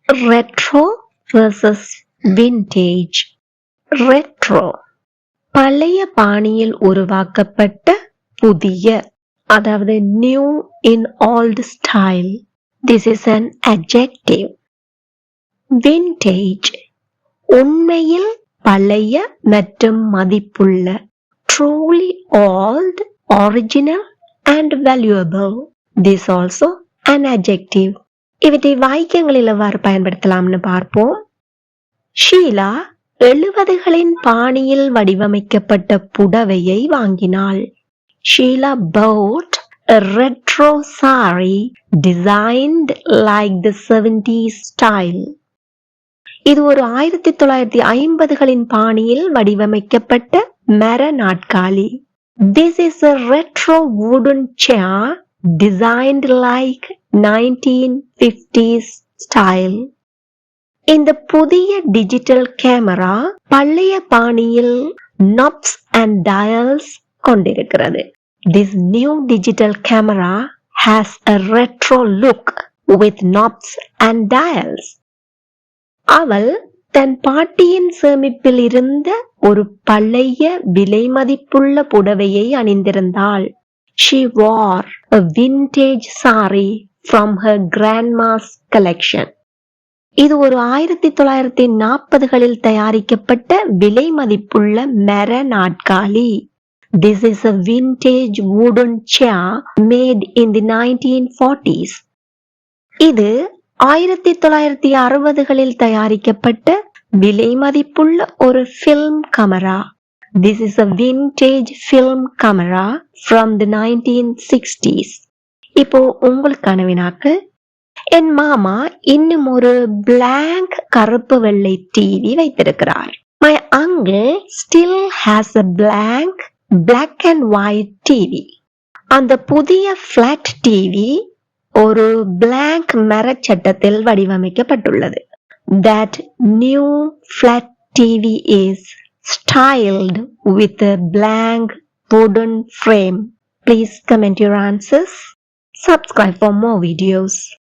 Retro versus vintage. Retro பழைய பாணியில் உருவாக்கப்பட்ட புதிய, அதாவது new in old style. This is an adjective. Vintage உண்மையில் பழைய மற்றும் மதிப்புள்ள, truly old, original and valuable. This also an adjective. இவற்றை வாக்கியங்களில் எவ்வாறு பயன்படுத்தலாம்னு பார்ப்போம். ஷீலா 70களின் பாணியில் வடிவமைக்கப்பட்ட புடவையை வாங்கினாள். Sheila bought a retro saree designed like the 70s style. இது ஒரு 1950களின் பாணியில் வடிவமைக்கப்பட்ட மர நாற்காலி. This is a retro wooden chair designed like 1950s style. இந்த புதிய டிஜிட்டல் கேமரா பழைய பாணியில் knobs and dials கொண்டிருக்கிறது. This new digital camera has a retro look with knobs and dials. அவள் தன் பாட்டியின் சேமிப்பில் இருந்த ஒரு பழைய விலை மதிப்புள்ள புடவையை அணிந்திருந்தாள். She wore a vintage saree from her grandma's collection. இது ஒரு 1940களில் தயாரிக்கப்பட்ட விலை மதிப்புள்ள மர நாற்காலி. This is a vintage wooden chair made in the 1940s. இது 1960களில் தயாரிக்கப்பட்ட விலை மதிப்புள்ள ஒரு film camera. This is a vintage film camera from the 1960s. இப்போ உங்களுக்கான வினாக்கள். என் மாமா இன்னும் ஒரு blank கருப்பு வெள்ளை டிவி வைத்திருக்கிறார். My uncle still has a blank black and white TV. அந்த புதிய flat TV ஒரு blank மரச்சட்டத்தில் வடிவமைக்கப்பட்டுள்ளது. That new flat TV is styled with a blank wooden frame. Please comment your answers. Subscribe for more videos.